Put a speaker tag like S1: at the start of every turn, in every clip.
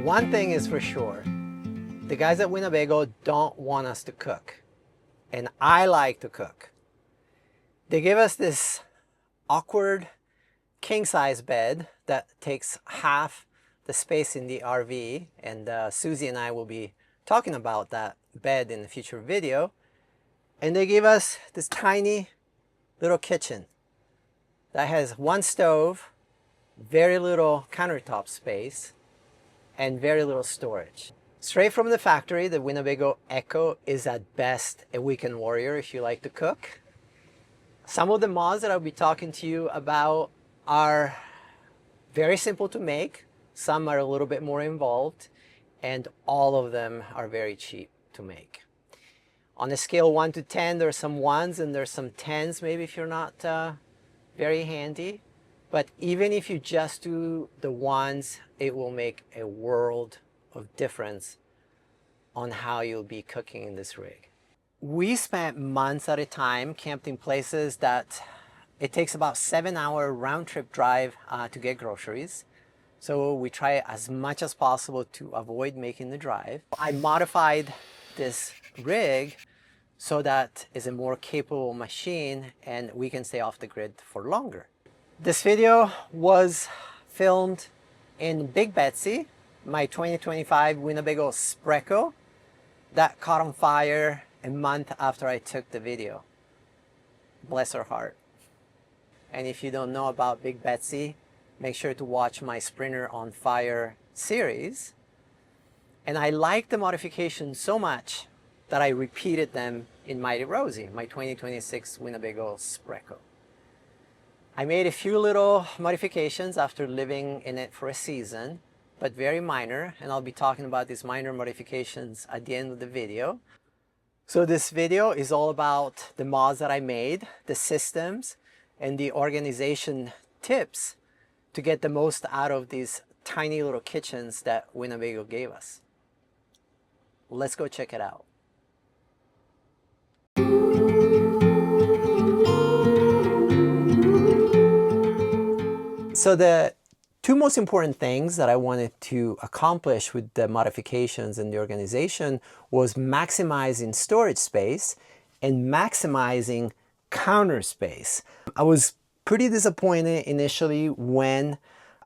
S1: One thing is for sure, the guys at Winnebago don't want us to cook. And I like to cook. They give us this awkward king-size bed that takes half the space in the RV, and Susie and I will be talking about that bed in a future video. And they give us this tiny little kitchen that has one stove, very little countertop space, and very little storage. Straight from the factory, the Winnebago Ekko is at best a weekend warrior if you like to cook. Some of the mods that I'll be talking to you about are very simple to make. Some are a little bit more involved, and all of them are very cheap to make. On a scale 1 to 10, there are some 1s and there's some 10s maybe if you're not very handy. But even if you just do the 1s, it will make a world of difference on how you'll be cooking in this rig. We spent months at a time camped in places that it takes about 7-hour round-trip drive to get groceries. So we try as much as possible to avoid making the drive. I modified this rig so that it's a more capable machine and we can stay off the grid for longer. This video was filmed in Big Betsy, my 2025 Winnebago Sprekko that caught on fire a month after I took the video. Bless her heart. And if you don't know about Big Betsy, make sure to watch my Sprinter on Fire series. And I liked the modifications so much that I repeated them in Mighty Rosey, my 2026 Winnebago Sprekko. I made a few little modifications after living in it for a season, but very minor, and I'll be talking about these minor modifications at the end of the video. So this video is all about the mods that I made, the systems, and the organization tips to get the most out of these tiny little kitchens that Winnebago gave us. Let's go check it out. So the two most important things that I wanted to accomplish with the modifications and the organization was maximizing storage space and maximizing counter space. I was pretty disappointed initially when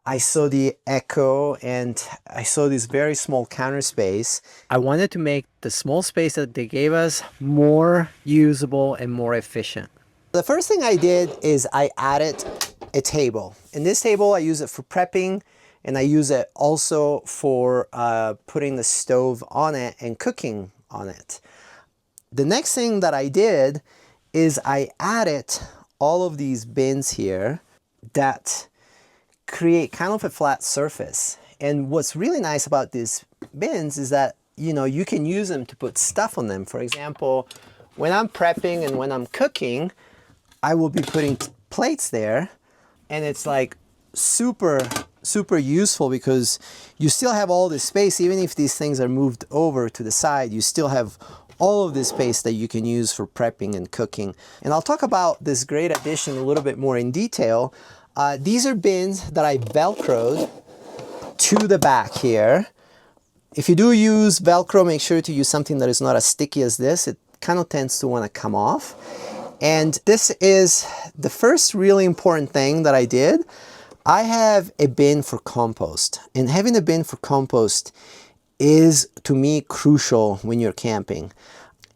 S1: I saw the Ekko and I saw this very small counter space. I wanted to make the small space that they gave us more usable and more efficient. The first thing I did is I added a table. In this table, I use it for prepping, and I use it also for putting the stove on it and cooking on it. The next thing that I did is I added all of these bins here that create kind of a flat surface. And what's really nice about these bins is that, you know, you can use them to put stuff on them. For example, when I'm prepping and when I'm cooking, I will be putting plates there. And it's like super useful because you still have all this space. Even if these things are moved over to the side, you still have all of this space that you can use for prepping and cooking. And I'll talk about this great addition a little bit more in detail. These are bins that I Velcroed to the back here. If you do use Velcro, make sure to use something that is not as sticky as this. It kind of tends to want to come off. And this is the first really important thing that I did. I have a bin for compost, and having a bin for compost is, to me, crucial when you're camping.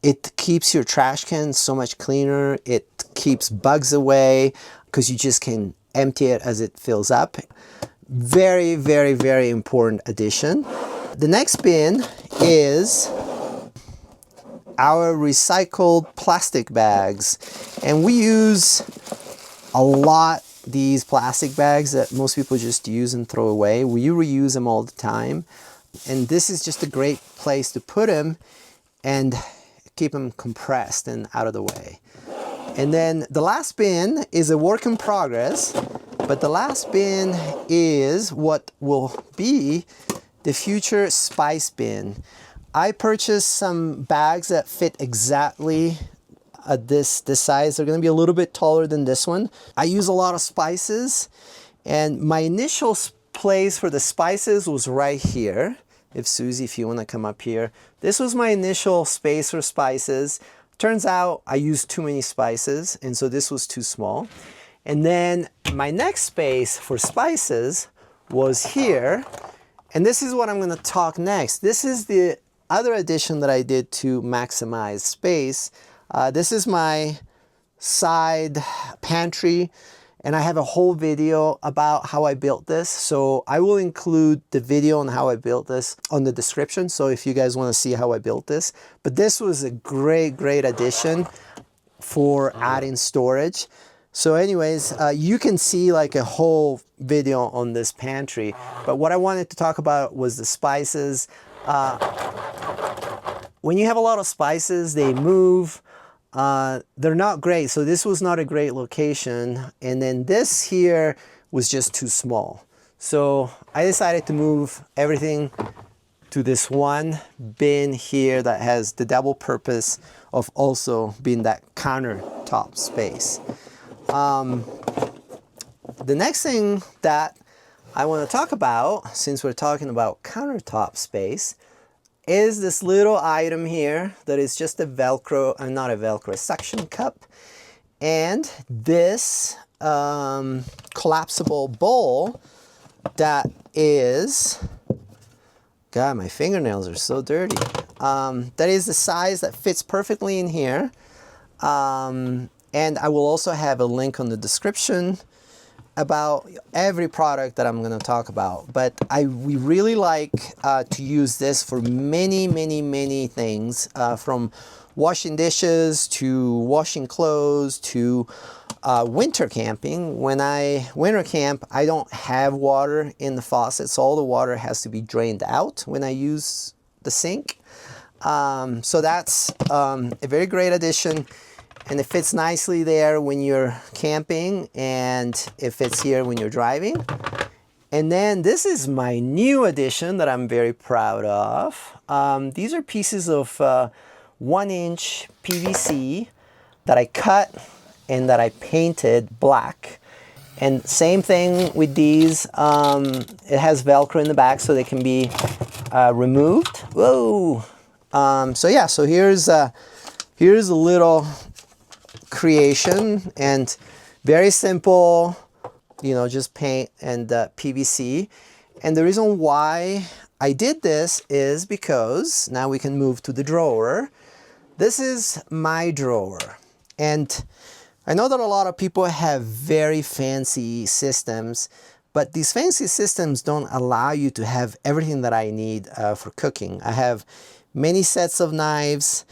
S1: It keeps your trash can so much cleaner. It keeps bugs away because you just can empty it as it fills up. Very, very, very important addition. The next bin is our recycled plastic bags, and we use a lot these plastic bags that most people just use and throw away. We reuse them all the time, and this is just a great place to put them and keep them compressed and out of the way. And then the last bin is a work in progress, but the last bin is what will be the future spice bin. I purchased some bags that fit exactly this size. They're going to be a little bit taller than this one. I use a lot of spices, and my initial place for the spices was right here. if Susie, if you want to come up here. This was my initial space for spices. Turns out I used too many spices, and so this was too small. And then my next space for spices was here. And this is what I'm going to talk next. This is the other addition that I did to maximize space. This is my side pantry, and I have a whole video about how I built this. So I will include the video on how I built this on the description. So if you guys want to see how I built this, but this was a great addition for adding storage. So anyways, you can see like a whole video on this pantry, but what I wanted to talk about was the spices. When you have a lot of spices, they move. They're not great. So this was not a great location. And then this here was just too small. So I decided to move everything to this one bin here that has the double purpose of also being that countertop space. The next thing that I want to talk about, since we're talking about countertop space, is this little item here that is just a Velcro, not a Velcro, a suction cup. And this collapsible bowl that is, God, my fingernails are so dirty. That is the size that fits perfectly in here. And I will also have a link on the description about every product that I'm going to talk about. But we really like to use this for many things, from washing dishes to washing clothes to winter camping. When I winter camp, I don't have water in the faucet, so all the water has to be drained out when I use the sink. So that's a very great addition. And it fits nicely there when you're camping, and it fits here when you're driving. And then this is my new addition that I'm very proud of. These are pieces of 1-inch PVC that I cut and that I painted black. And same thing with these. It has Velcro in the back so they can be removed. Whoa! So yeah, so here's a little creation, and very simple, you know, just paint and PVC. And the reason why I did this is because now we can move to the drawer. This is my drawer, and I know that a lot of people have very fancy systems, but these fancy systems don't allow you to have everything that I need for cooking. I have many sets of knives.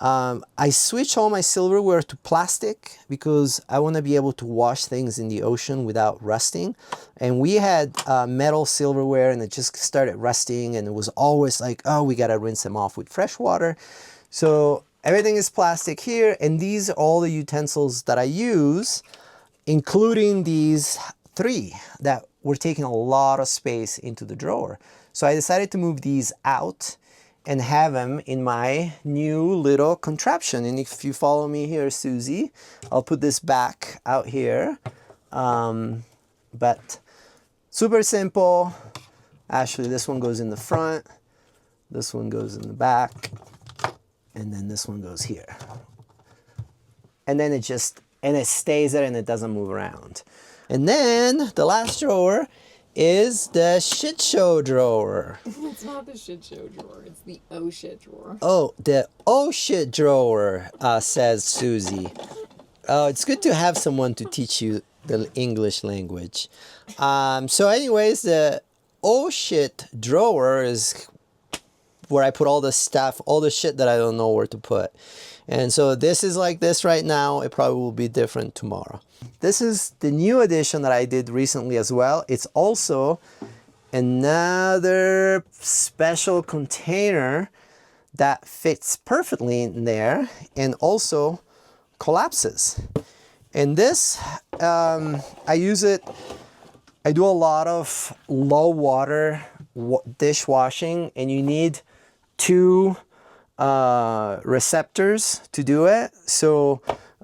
S1: I switch all my silverware to plastic because I want to be able to wash things in the ocean without rusting. And we had metal silverware, and it just started rusting, and it was always like, oh, we got to rinse them off with fresh water. So everything is plastic here, and these are all the utensils that I use, including these 3 that were taking a lot of space into the drawer. So I decided to move these out and have them in my new little contraption. And if you follow me here, Susie, I'll put this back out here. But super simple. Actually, this one goes in the front, this one goes in the back, and then this one goes here. And then it stays there and it doesn't move around. And then the last drawer is the shit show drawer.
S2: It's not the shit show drawer, it's the oh shit drawer.
S1: Oh, the oh shit drawer, says Susie. Oh, it's good to have someone to teach you the English language. So anyways, the oh shit drawer is where I put all the stuff, all the shit that I don't know where to put. And so this is like this right now. It probably will be different tomorrow. This is the new addition that I did recently as well. It's also another special container that fits perfectly in there and also collapses. And this, I use it, I do a lot of low water dishwashing, and you need 2 receptors to do it. So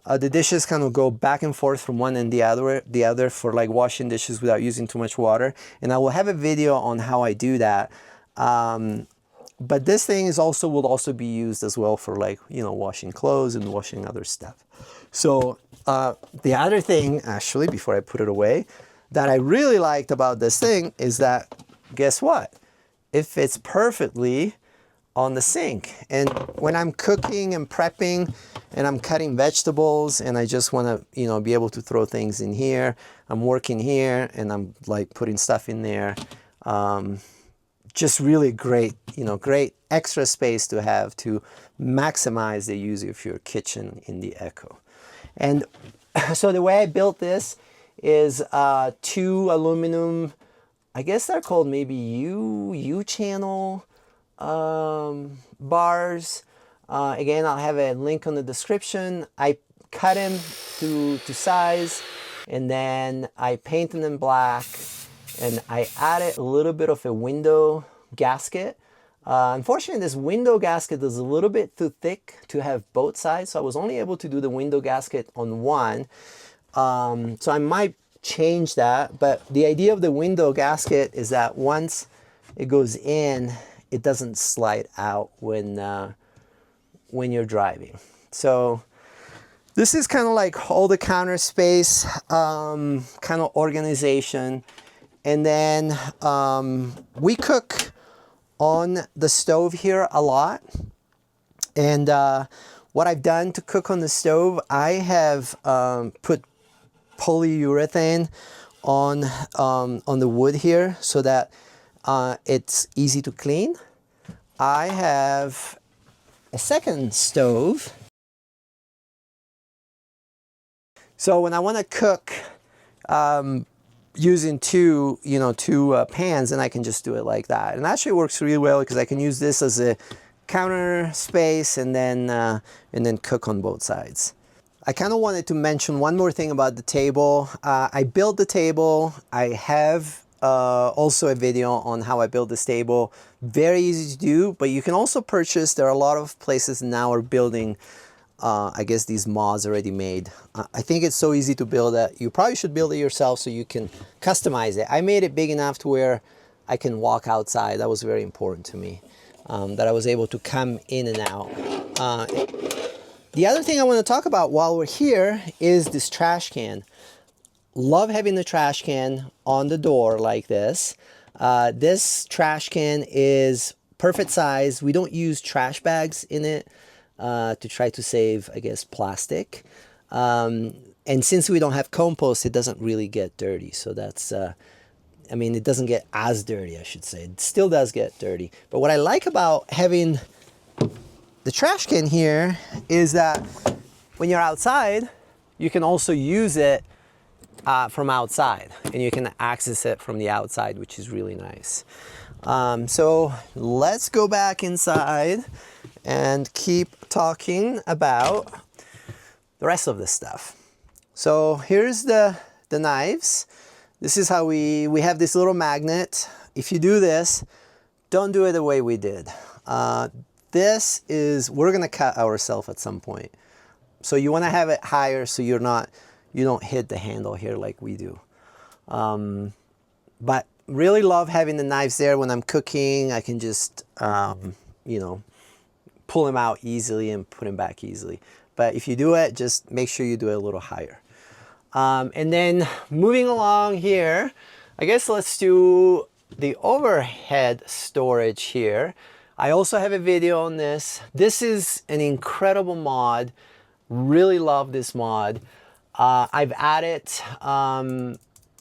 S1: the dishes kind of go back and forth from one and the other for like washing dishes without using too much water. And I will have a video on how I do that. But this thing is also will also be used as well for, like, you know, washing clothes and washing other stuff. So the other thing, actually, before I put it away, that I really liked about this thing is that, guess what? It fits perfectly on the sink. And when I'm cooking and prepping and I'm cutting vegetables and I just want to, you know, be able to throw things in here, I'm working here and I'm like putting stuff in there. Just really great, you know, great extra space to have to maximize the use of your kitchen in the Ekko. And so the way I built this is 2 aluminum, I guess they're called maybe U-channel bars. Again, I'll have a link on the description. I cut them to size, and then I painted them black, and I added a little bit of a window gasket. Unfortunately, this window gasket is a little bit too thick to have both sides, so I was only able to do the window gasket on one. So I might change that, but the idea of the window gasket is that once it goes in, it doesn't slide out when you're driving. So this is kind of like all the counter space, kind of organization. And then we cook on the stove here a lot. And what I've done to cook on the stove, I have put polyurethane on the wood here so that it's easy to clean. I have a second stove. So when I want to cook using two pans, and I can just do it like that. And it actually works really well because I can use this as a counter space and then cook on both sides. I kind of wanted to mention one more thing about the table. I built the table. I have also a video on how I built this table. Very easy to do, but you can also purchase, there are a lot of places now are building I guess these mods already made. I think it's so easy to build that you probably should build it yourself so you can customize it. I made it big enough to where I can walk outside. That was very important to me, that I was able to come in and out. The other thing I want to talk about while we're here is this trash can. Love having the trash can on the door like this. This trash can is perfect size. We don't use trash bags in it to try to save, I guess, plastic. And since we don't have compost, it doesn't really get dirty. So that's, I mean, it doesn't get as dirty, I should say. It still does get dirty. But what I like about having the trash can here is that when you're outside, you can also use it from outside, and you can access it from the outside, which is really nice. So let's go back inside and keep talking about the rest of this stuff. So here's the knives. This is how we have this little magnet. If you do this, don't do it the way we did. This is, we're gonna cut ourselves at some point. So you wanna have it higher so you don't hit the handle here like we do. But really love having the knives there when I'm cooking. I can just, you know, pull them out easily and put them back easily. But if you do it, just make sure you do it a little higher. And then moving along here, I guess let's do the overhead storage here. I also have a video on this. This is an incredible mod. Really love this mod. I've added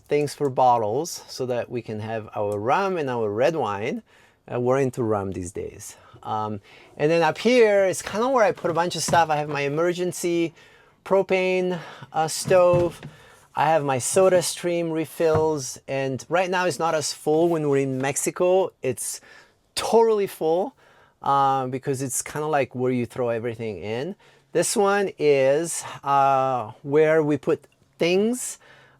S1: things for bottles so that we can have our rum and our red wine. We're into rum these days. And then up here is kind of where I put a bunch of stuff. I have my emergency propane stove. I have my soda stream refills. And right now it's not as full. When we're in Mexico, it's totally full because it's kind of like where you throw everything in. This one is where we put things.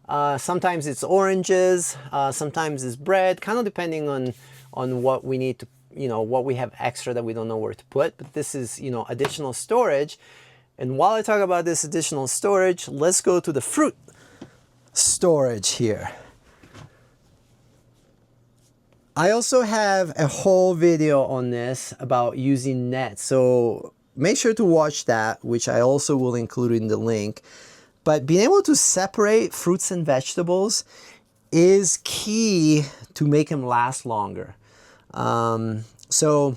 S1: Sometimes it's oranges, sometimes it's bread, kind of depending on what we need to, you know, what we have extra that we don't know where to put. But this is, you know, additional storage. And while I talk about this additional storage, let's go to the fruit storage here. I also have a whole video on this about using nets, so make sure to watch that, which I also will include in the link. But being able to separate fruits and vegetables is key to make them last longer. So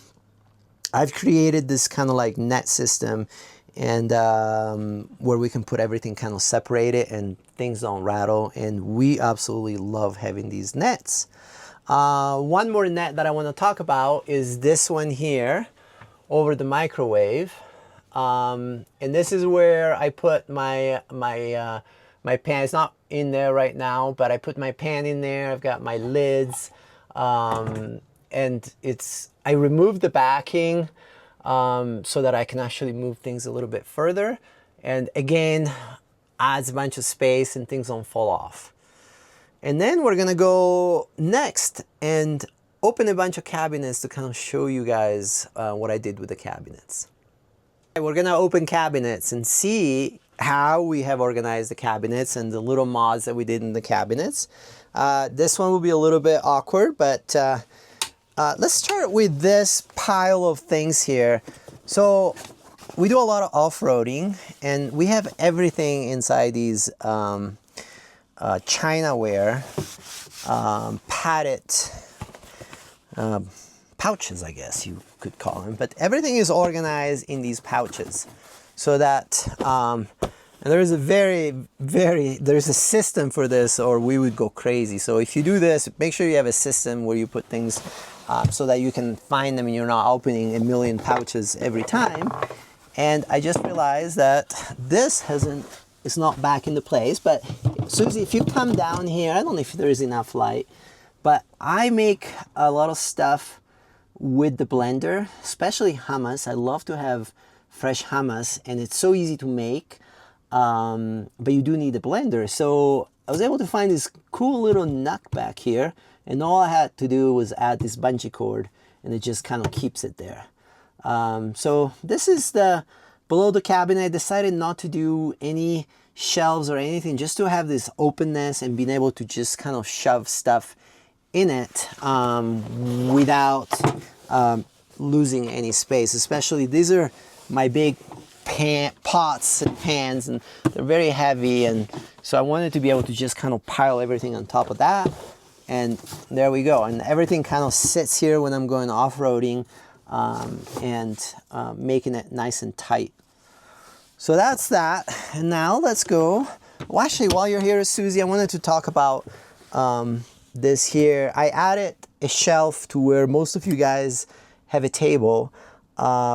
S1: I've created this kind of like net system, and where we can put everything kind of separated and things don't rattle, and we absolutely love having these nets. One more net that I want to talk about is this one here over the microwave, and this is where I put my pan. It's not in there right now, but I put my pan in there. I've got my lids, and I removed the backing so that I can actually move things a little bit further, and again adds a bunch of space and things don't fall off. And then we're gonna go next and open a bunch of cabinets to kind of show you guys what I did with the cabinets. We're gonna open cabinets and see how we have organized the cabinets and the little mods that we did in the cabinets. This one will be a little bit awkward, but let's start with this pile of things here. So we do a lot of off-roading, and we have everything inside these Chinaware padded pouches, I guess you could call them. But everything is organized in these pouches, so that and there's a system for this, or we would go crazy. So if you do this, make sure you have a system where you put things so that you can find them and you're not opening a million pouches every time. And I just realized that this it's not back into place. But Susie, if you come down here, I don't know if there is enough light, but I make a lot of stuff with the blender, especially hummus. I love to have fresh hummus, and it's so easy to make, but you do need a blender. So I was able to find this cool little nut back here, and all I had to do was add this bungee cord, and it just kind of keeps it there. So this is below the cabinet. I decided not to do any shelves or anything, just to have this openness and being able to just kind of shove stuff in it without losing any space. Especially these are my big pots and pans, and they're very heavy, and so I wanted to be able to just kind of pile everything on top of that, and there we go. And everything kind of sits here when I'm going off-roading, and making it nice and tight. So that's that. And now let's go. Well, actually, while you're here, Susie, I wanted to talk about this here. I added a shelf to where most of you guys have a table.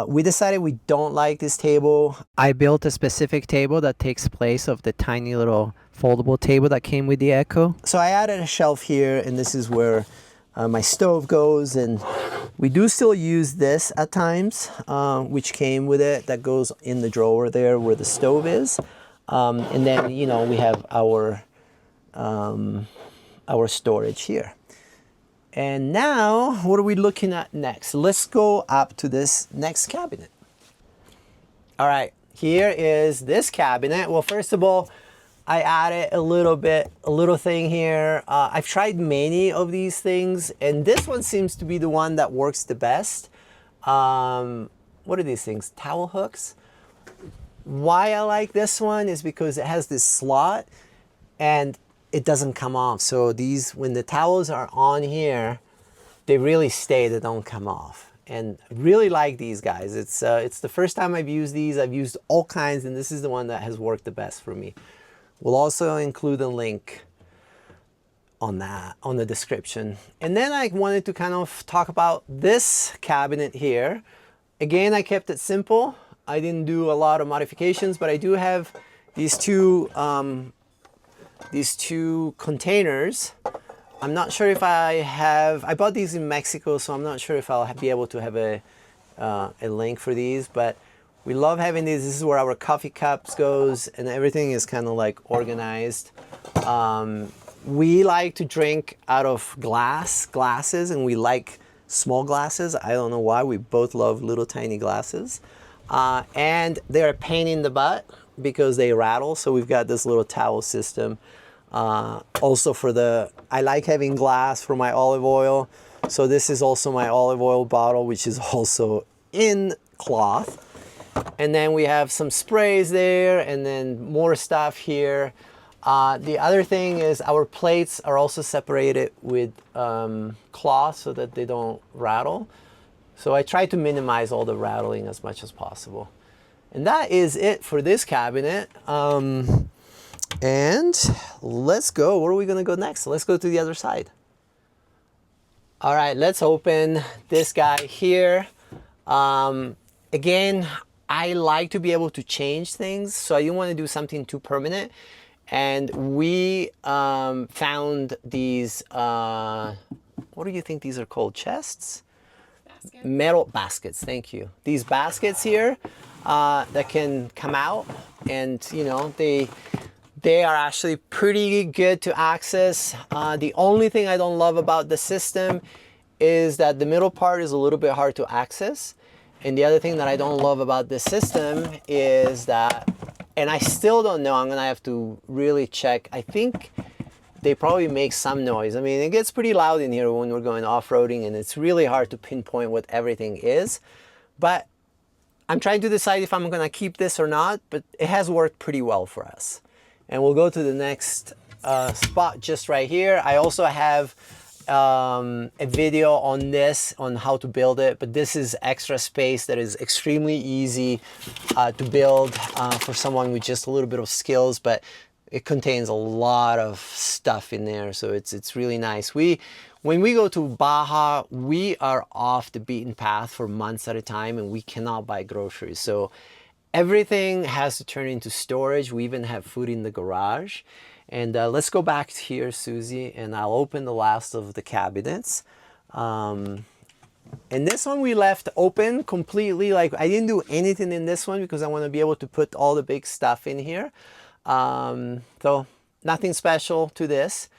S1: We decided we don't like this table. I built a specific table that takes place of the tiny little foldable table that came with the Ekko. So I added a shelf here, and this is where my stove goes, and we do still use this at times, which came with it, that goes in the drawer there where the stove is. And then, you know, we have our storage here. And now, what are we looking at next? Let's go up to this next cabinet. All right, here is this cabinet. Well, first of all, I added a little thing here. I've tried many of these things, and this one seems to be the one that works the best. What are these things? Towel hooks. Why I like this one is because it has this slot, and it doesn't come off. So these, when the towels are on here, they really stay, they don't come off. And really like these guys. It's the first time I've used these. I've used all kinds, and this is the one that has worked the best for me. We'll also include a link on that, on the description. And then I wanted to kind of talk about this cabinet here. Again, I kept it simple. I didn't do a lot of modifications, but I do have these two containers. I'm not sure if I bought these in Mexico, so I'm not sure if I'll be able to have a link for these, but we love having these. This is where our coffee cups goes, and everything is kind of like organized. We like to drink out of glasses, and we like small glasses. I don't know why. We both love little tiny glasses. And they're a pain in the butt because they rattle, so we've got this little towel system. Also I like having glass for my olive oil, So this is also my olive oil bottle, which is also in cloth. And then we have some sprays there, and then more stuff here. The other thing is our plates are also separated with cloth so that they don't rattle. So I try to minimize all the rattling as much as possible. And that is it for this cabinet. And let's go. Where are we gonna go next? Let's go to the other side. All right, let's open this guy here. Again, I like to be able to change things, so I didn't want to do something too permanent. And we found these, what do you think these are called? Chests?
S2: Basket.
S1: Metal baskets, thank you. These baskets here that can come out, and you know, they are actually pretty good to access. The only thing I don't love about the system is that the middle part is a little bit hard to access. And the other thing that I don't love about this system is that, and I still don't know, I'm gonna have to really check. I think they probably make some noise. I mean, it gets pretty loud in here when we're going off-roading, and it's really hard to pinpoint what everything is. But I'm trying to decide if I'm gonna keep this or not, but it has worked pretty well for us. And we'll go to the next spot just right here. I also have a video on this, on how to build it, but this is extra space that is extremely easy to build for someone with just a little bit of skills, but it contains a lot of stuff in there, so it's really nice. When we go to Baja, we are off the beaten path for months at a time, and we cannot buy groceries, so everything has to turn into storage. We even have food in the garage. And let's go back here, Susie, and I'll open the last of the cabinets. And this one we left open completely. Like, I didn't do anything in this one because I want to be able to put all the big stuff in here. So nothing special to this,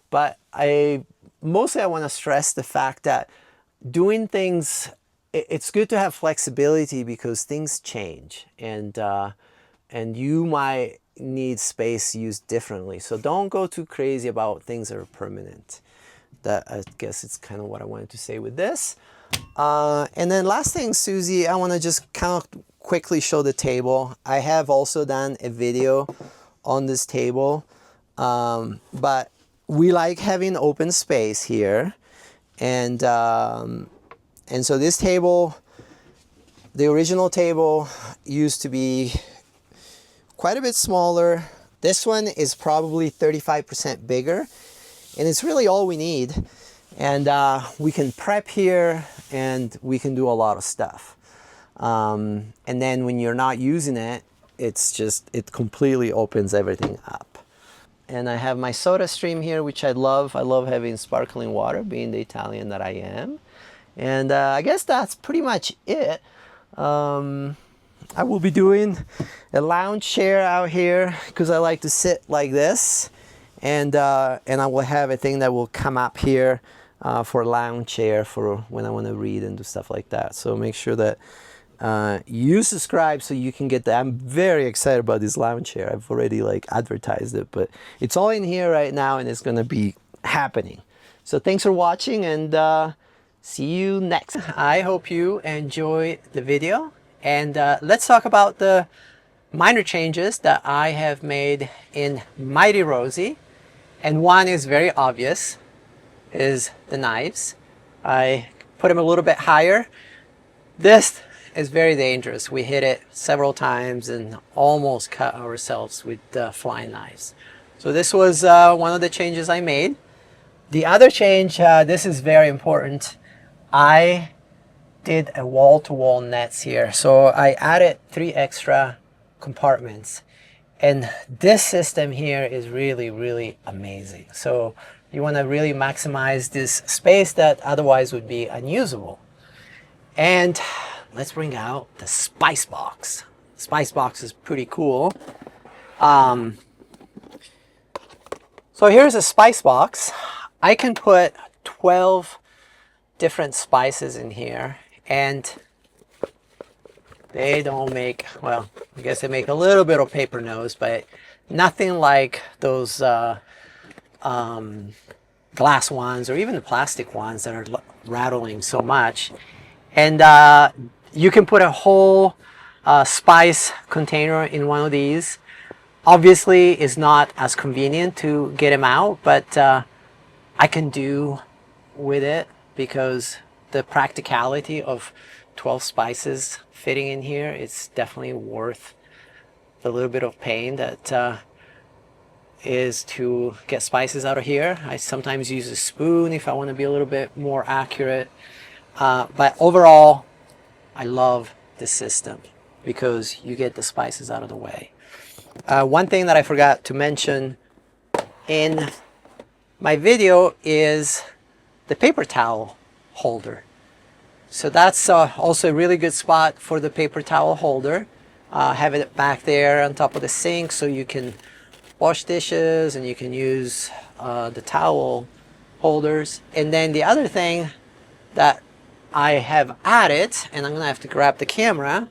S1: but mostly I want to stress the fact that doing things, it's good to have flexibility because things change, and you might need space used differently. So don't go too crazy about things that are permanent. That, I guess, it's kind of what I wanted to say with this. And then last thing, Susie, I want to just kind of quickly show the table. I have also done a video on this table, but we like having open space here, and so this table, the original table, used to be quite a bit smaller. This one is probably 35% bigger, and it's really all we need. And we can prep here, and we can do a lot of stuff. And then when you're not using it, it completely opens everything up. And I have my soda stream here, which I love. I love having sparkling water, being the Italian that I am. And I guess that's pretty much it. I will be doing a lounge chair out here because I like to sit like this. And I will have a thing that will come up here for a lounge chair for when I want to read and do stuff like that. So make sure that you subscribe so you can get that. I'm very excited about this lounge chair. I've already advertised it, but it's all in here right now, and it's going to be happening. So thanks for watching, and see you next. I hope you enjoy the video, and let's talk about the minor changes that I have made in Mighty Rosey. And one is very obvious, is the knives. I put them a little bit higher. This is very dangerous. We hit it several times and almost cut ourselves with flying knives. So this was one of the changes I made. The other change, this is very important. I did a wall-to-wall nets here. So I added 3 extra compartments. And this system here is really, really amazing. So you want to really maximize this space that otherwise would be unusable. And let's bring out the spice box. Spice box is pretty cool. So here's a spice box. I can put 12 different spices in here, and they don't make, well, I guess they make a little bit of paper nose, but nothing like those glass ones or even the plastic ones that are rattling so much. And you can put a whole spice container in one of these. Obviously, it's not as convenient to get them out, but I can do with it because the practicality of 12 spices fitting in here, it's definitely worth the little bit of pain that is to get spices out of here. I sometimes use a spoon if I want to be a little bit more accurate. But overall, I love this system because you get the spices out of the way. One thing that I forgot to mention in my video is the paper towel holder. So that's also a really good spot for the paper towel holder. Have it back there on top of the sink so you can wash dishes and you can use the towel holders. And then the other thing that I have added, and I'm gonna have to grab the camera,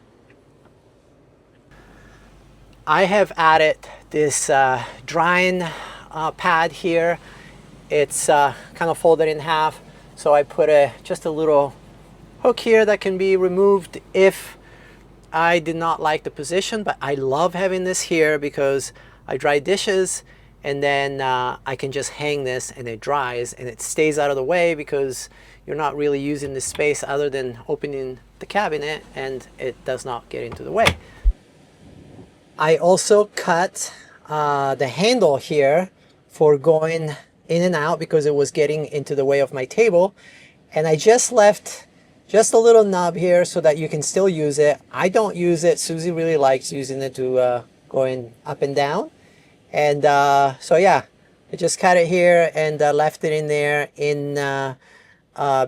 S1: I have added this drying pad here. It's kind of folded in half, so I put just a little hook here that can be removed if I did not like the position, but I love having this here because I dry dishes and then I can just hang this and it dries and it stays out of the way because you're not really using this space other than opening the cabinet, and it does not get into the way. I also cut the handle here for going in and out because it was getting into the way of my table, and I just left just a little knob here so that you can still use it. I don't use it. Susie really likes using it to going up and down, and so yeah, I just cut it here and left it in there. In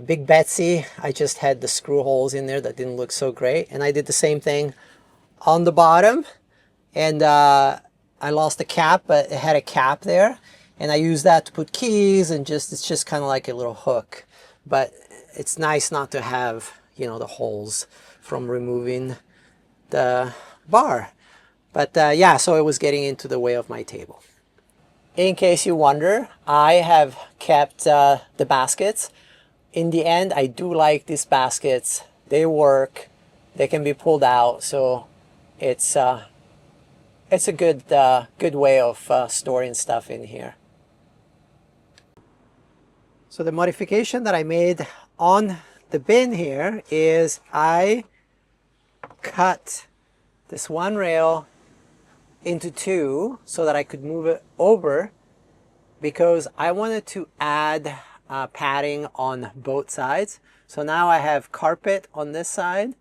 S1: Big Betsy, I just had the screw holes in there that didn't look so great, and I did the same thing on the bottom. And I lost the cap, but it had a cap there, and I used that to put keys, and it's just kind of like a little hook. But it's nice not to have, you know, the holes from removing the bar. But yeah, so it was getting into the way of my table. In case you wonder, I have kept the baskets. In the end, I do like these baskets. They work. They can be pulled out, so it's a good way of storing stuff in here. So the modification that I made on the bin here is I cut this one rail into two so that I could move it over because I wanted to add padding on both sides. So now I have carpet on this side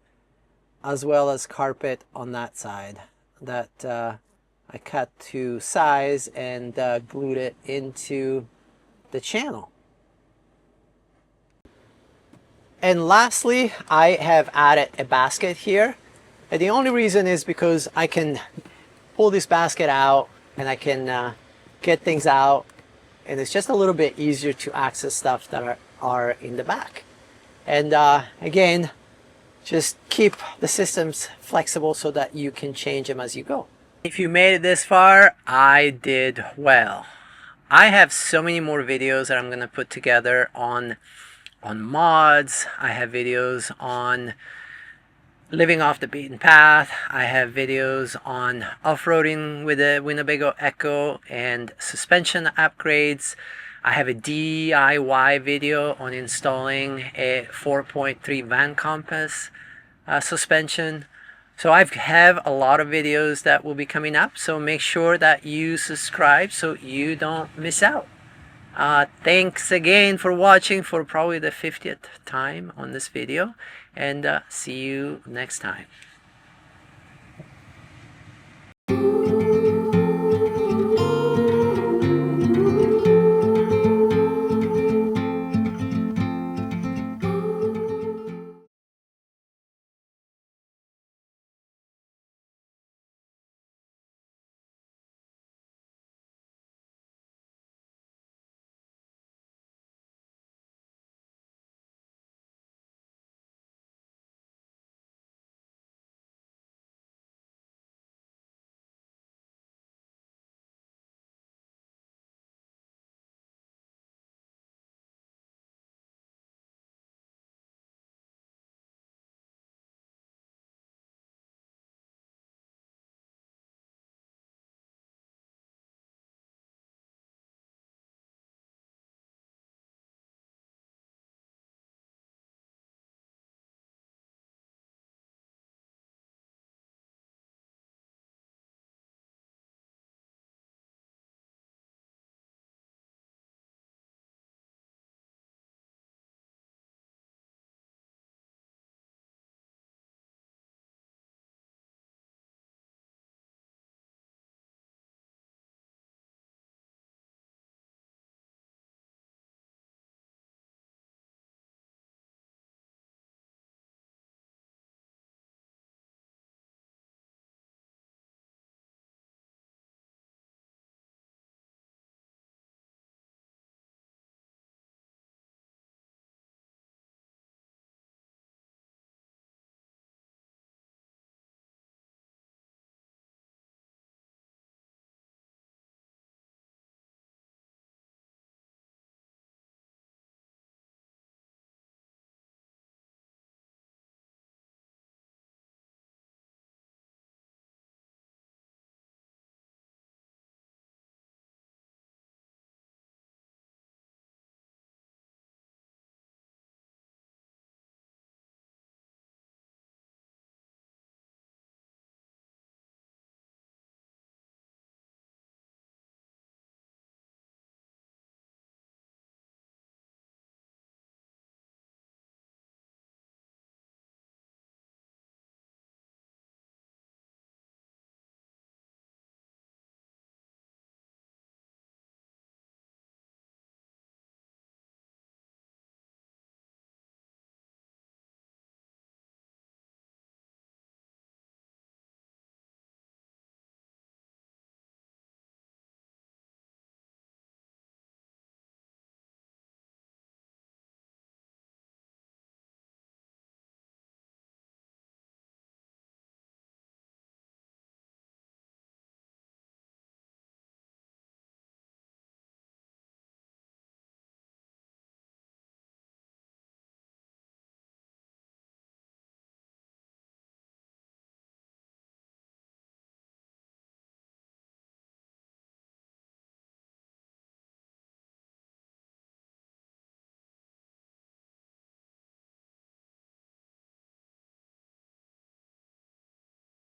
S1: as well as carpet on that side that I cut to size and glued it into the channel. And lastly, I have added a basket here. And the only reason is because I can pull this basket out and I can get things out, and it's just a little bit easier to access stuff that are in the back. And again, just keep the systems flexible so that you can change them as you go. If you made it this far, I did well. I have so many more videos that I'm gonna put together on mods. I have videos on living off the beaten path. I have videos on off-roading with the Winnebago Ekko and suspension upgrades. I have a DIY video on installing a 4.3 van compass suspension. So I have a lot of videos that will be coming up, so make sure that you subscribe so you don't miss out. Thanks again for watching for probably the 50th time on this video, and see you next time.